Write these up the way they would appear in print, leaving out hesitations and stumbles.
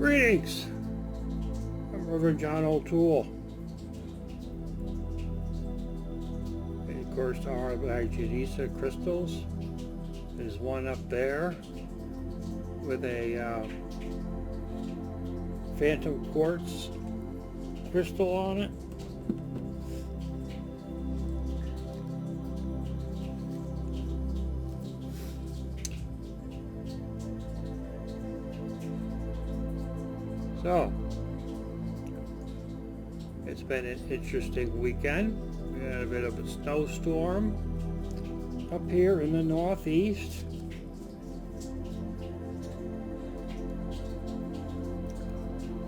Greetings! I'm Reverend John O'Toole. And of course, our Janisa crystals. There's one up there with a phantom quartz crystal on it. So, it's been an interesting weekend. We had a bit of a snowstorm up here in the northeast.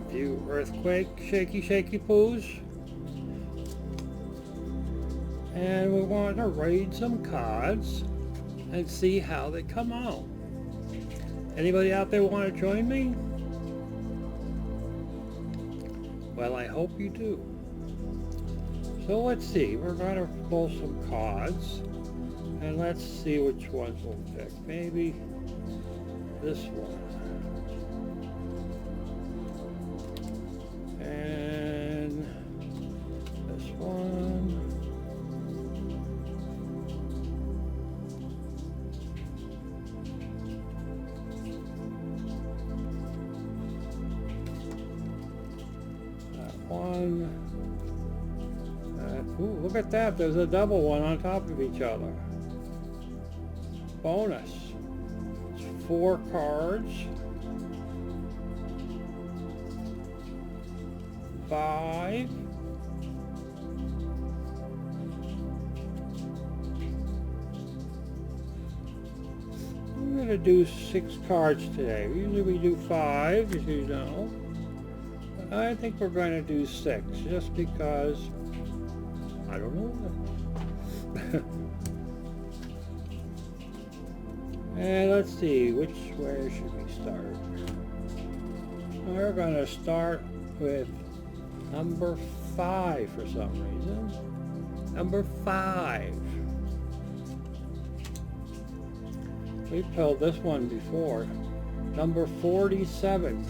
A few earthquake shaky poos. And we wanted to raid some cards and see how they come out. Anybody out there want to join me? Well, I hope you do. So let's see, we're going to pull some cards, and let's see which ones we'll pick. Maybe this one. And this one. Ooh, look at that, there's a double one on top of each other. Bonus. It's 4 cards. 5. I'm going to do 6 cards today. Usually we do 5, as you know. But I think we're going to do 6, just because I don't know. And let's see, where should we start? We're going to start with number 5 for some reason. Number 5. We pulled this one before. Number 47.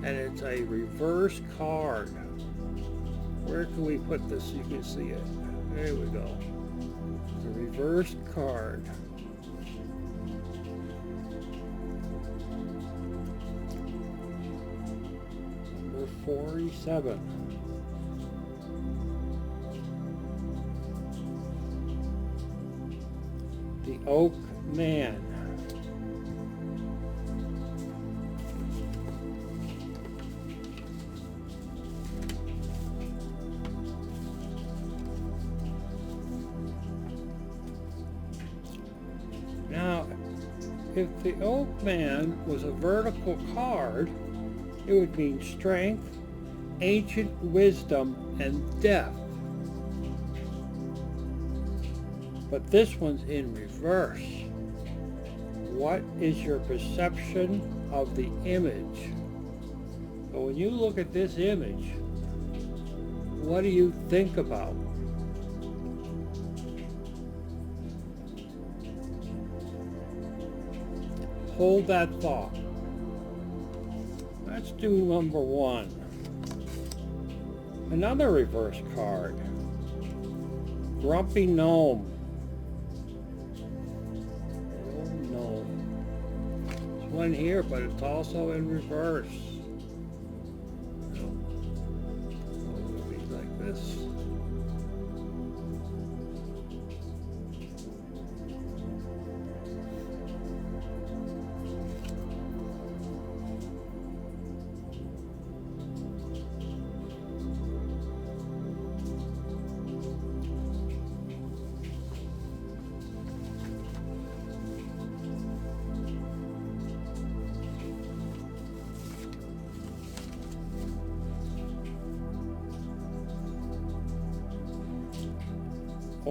And it's a reverse card. Where can we put this so you can see it? There we go. The reverse card. Number 47. The Oak Man. Now, if the Oak Man was a vertical card, it would mean strength, ancient wisdom, and death. But this one's in reverse. What is your perception of the image? So when you look at this image, what do you think about? Hold that thought. Let's do number 1. Another reverse card. Grumpy Gnome. Oh no. There's one here, but it's also in reverse. It'll be like this.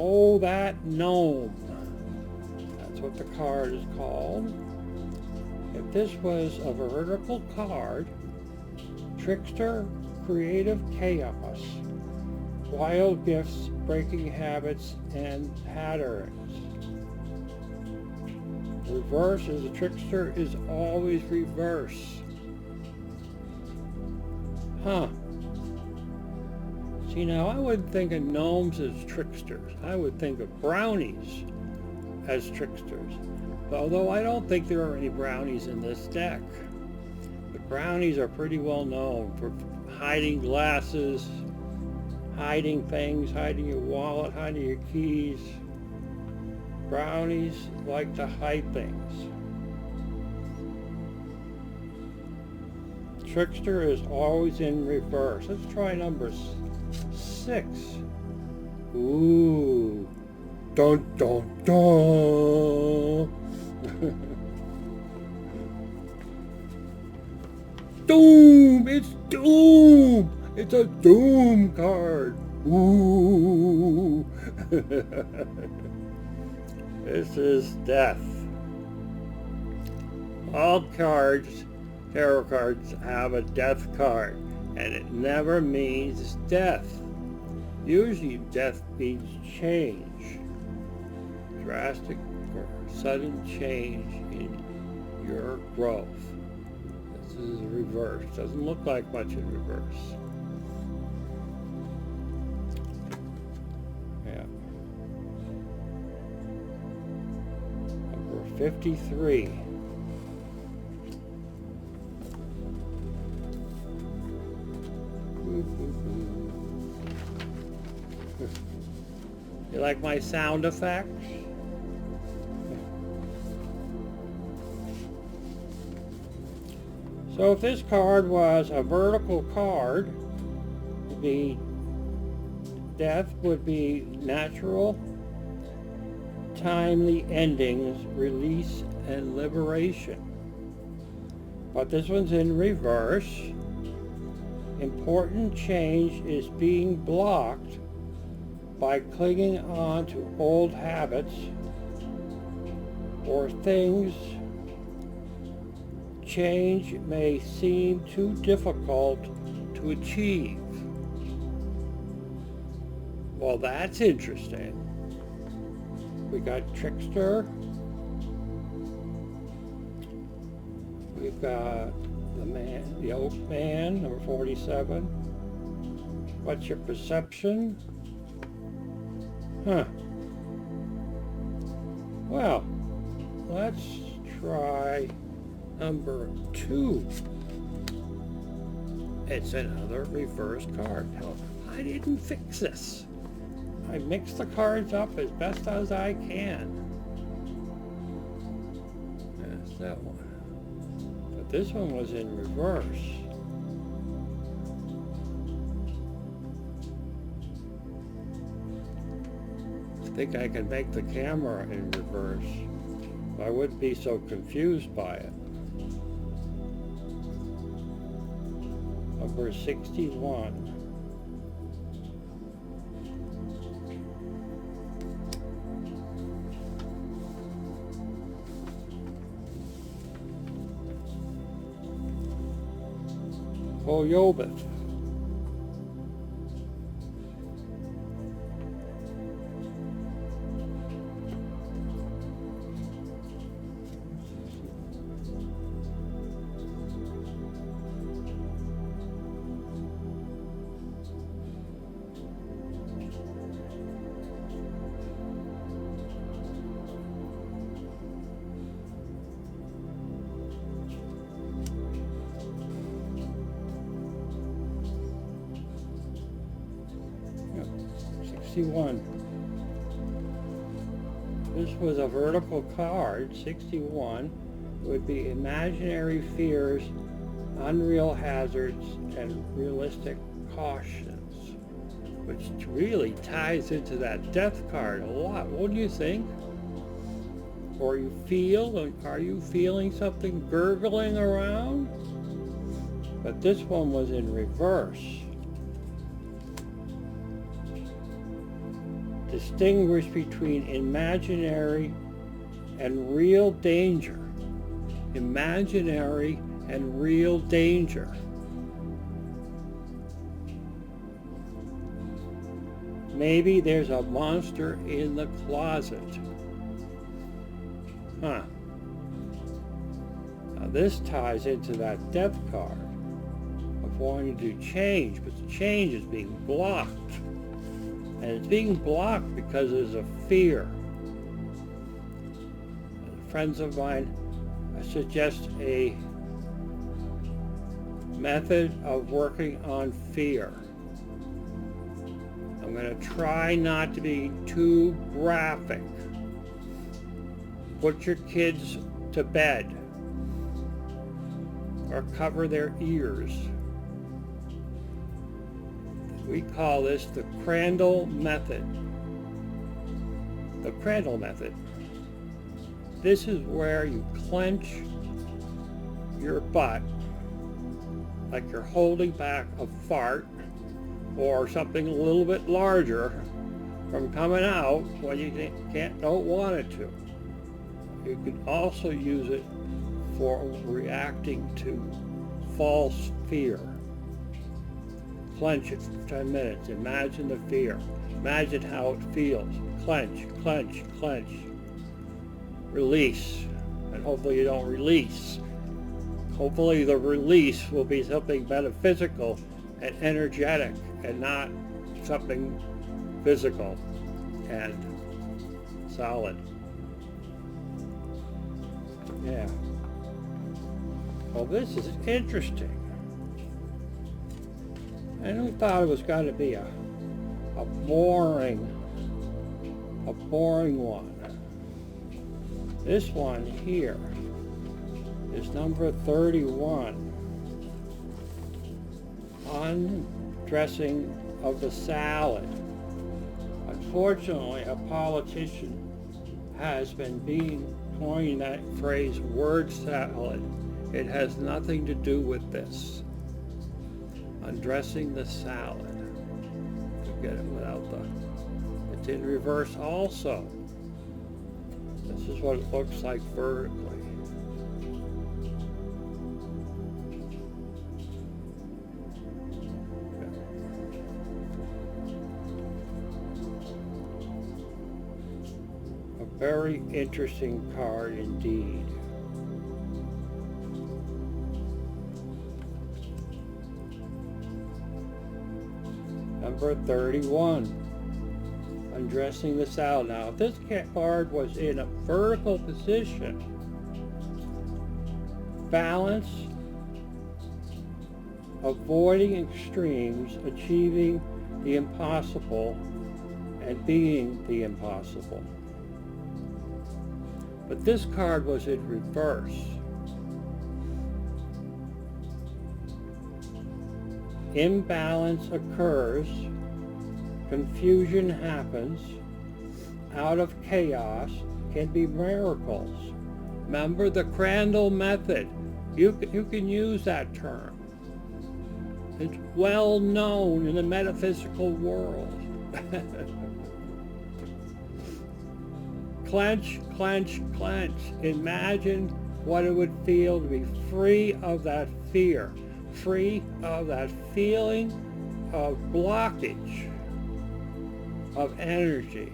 Oh, that gnome. That's what the card is called. If this was a vertical card, trickster, creative chaos, wild gifts, breaking habits, and patterns. Reverse is a trickster is always reverse. Huh. See, now I wouldn't think of gnomes as tricksters. I would think of brownies as tricksters. Although I don't think there are any brownies in this deck. But brownies are pretty well known for hiding glasses, hiding things, hiding your wallet, hiding your keys. Brownies like to hide things. Trickster is always in reverse. Let's try number 6. Ooh. Dun dun dun. Doom! It's Doom! It's a Doom card. Ooh. This is death. All cards, tarot cards, have a death card, and it never means death. Usually death means change. Drastic or sudden change in your growth. This is reverse. Doesn't look like much in reverse. Yeah. Number 53. You like my sound effects? So if this card was a vertical card, the death would be natural, timely endings, release, and liberation. But this one's in reverse. Important change is being blocked by clinging on to old habits or things. Change may seem too difficult to achieve. Well, that's interesting. We got Trickster. We've got the Oak Man, number 47. What's your perception? Huh. Well, let's try number 2. It's another reverse card. Now, I didn't fix this. I mixed the cards up as best as I can. That's that one. But this one was in reverse. I think I can make the camera in reverse. I wouldn't be so confused by it. Number 61. Koyobeth. This was a vertical card. 61 would be imaginary fears, unreal hazards, and realistic cautions, which really ties into that death card a lot. What do you think? Or are you feeling something gurgling around? But this one was in reverse. Distinguish between imaginary and real danger. Imaginary and real danger. Maybe there's a monster in the closet. Huh. Now this ties into that death card of wanting to change, but the change is being blocked. And it's being blocked because there's a fear. Friends of mine suggest a method of working on fear. I'm going to try not to be too graphic. Put your kids to bed or cover their ears. We call this the Crandall method. The Crandall method. This is where you clench your butt like you're holding back a fart or something a little bit larger from coming out when you don't want it to. You can also use it for reacting to false fear. Clench it for 10 minutes. Imagine the fear. Imagine how it feels. Clench, clench, clench. Release. And hopefully you don't release. Hopefully the release will be something metaphysical and energetic and not something physical and solid. Yeah. Well, this is interesting. I never thought it was going to be a boring one. This one here is number 31. Undressing of the salad. Unfortunately, a politician has been coining that phrase, word salad. It has nothing to do with this. Undressing the salad. To get it without the... It's in reverse also. This is what it looks like vertically. A very interesting card indeed. Number 31, undressing the salad. Now, if this card was in a vertical position, balance, avoiding extremes, achieving the impossible, and being the impossible. But this card was in reverse. Imbalance occurs, confusion happens, out of chaos can be miracles. Remember the Crandall method. You can use that term. It's well known in the metaphysical world. Clench, clench, clench. Imagine what it would feel to be free of that fear. Free of that feeling of blockage of energy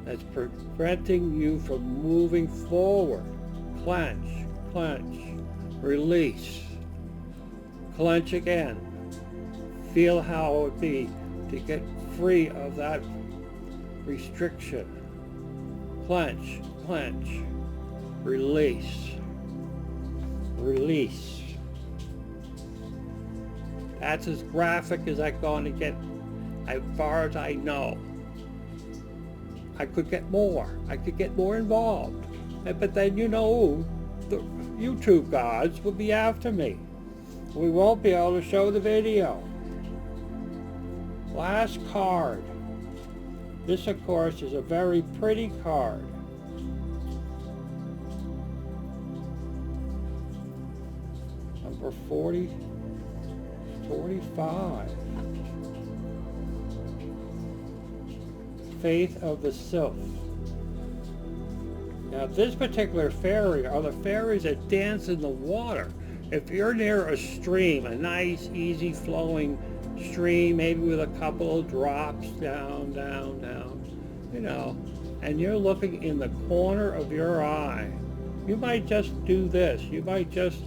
that's preventing you from moving forward. Clench, clench, release, clench again. Feel how it would be to get free of that restriction. Clench, clench, release, release. That's as graphic as I'm going to get as far as I know. I could get more. I could get more involved. But then, the YouTube gods will be after me. We won't be able to show the video. Last card. This, of course, is a very pretty card. Number 45. Faith of the Sylph. Now this particular fairy are the fairies that dance in the water. If you're near a stream, a nice easy flowing stream, maybe with a couple of drops down, down, down, and you're looking in the corner of your eye, you might just do this. You might just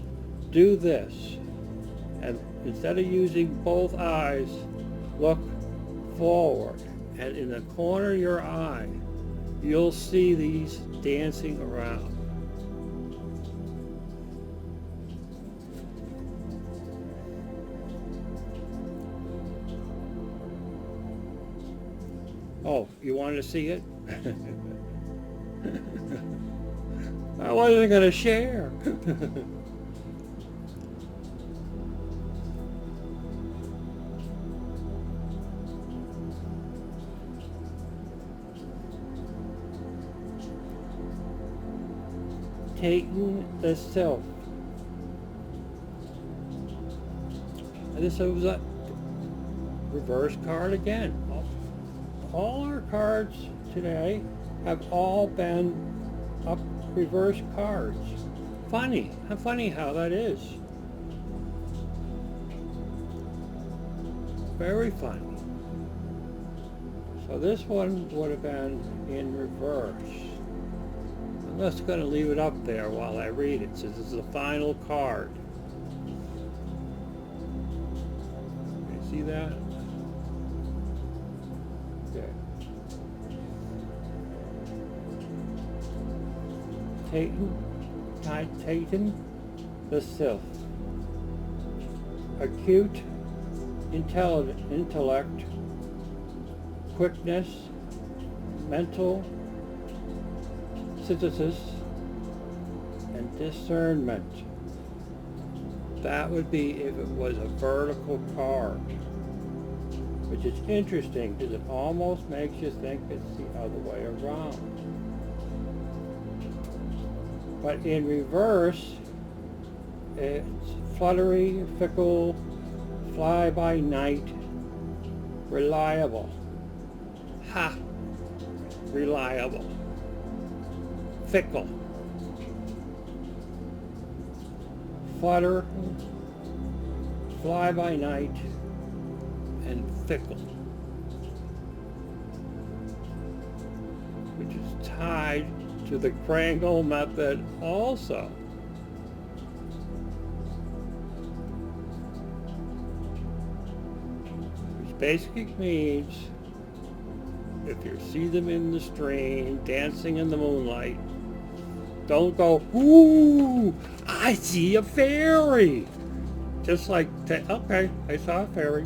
do this. And instead of using both eyes, look forward. And in the corner of your eye, you'll see these dancing around. Oh, you wanted to see it? I wasn't going to share. Taking the self. And this was a reverse card again. All our cards today have all been up reverse cards. Funny how that is. Very funny. So this one would have been in reverse. I'm just going to leave it up there while I read it, since it's the final card. You see that? Okay. Taken the self. Acute intellect, quickness, mental synthesis, and discernment. That would be if it was a vertical card, which is interesting because it almost makes you think it's the other way around. But in reverse, it's fluttery, fickle, fly by night, reliable. Ha! Reliable. Fickle. Flutter, fly by night, and fickle. Which is tied to the Krangle method also. Which basically means if you see them in the stream, dancing in the moonlight, don't go, ooh, I see a fairy. Just like, okay, I saw a fairy.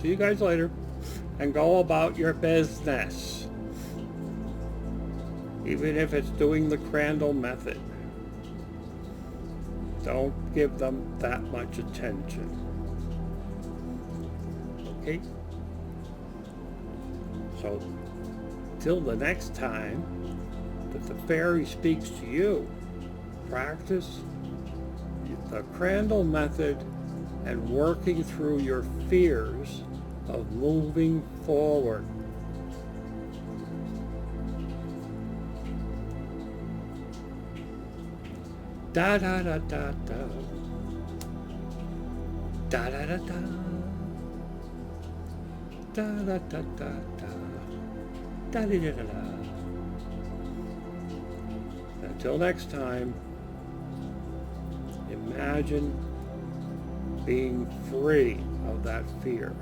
See you guys later. And go about your business. Even if it's doing the Crandall method. Don't give them that much attention. Okay? So, till the next time that the fairy speaks to you, practice the Crandall method and working through your fears of moving forward. Da da da da da. Da da da da. Da da da da da. Da da da da. Until next time, imagine being free of that fear.